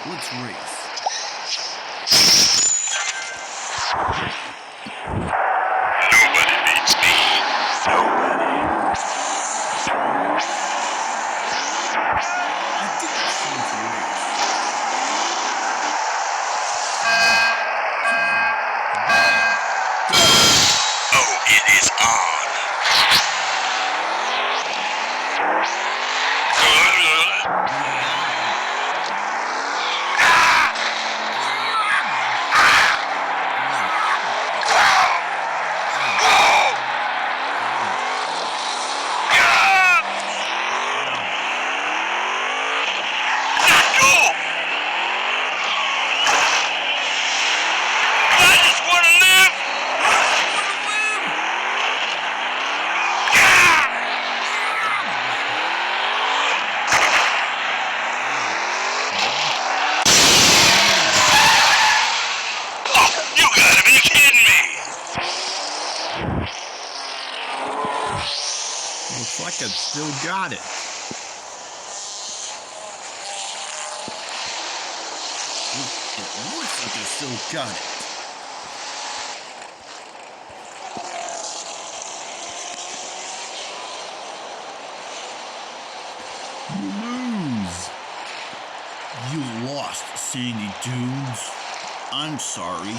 Let's race. Nobody beats me. Nobody. I think it's time to race. Oh, it is on. I just want to live. Oh, you gotta be kidding me. Looks like I've still got it. It looks like I've still got it. You lose. You lost, Sandy Dunes. I'm sorry.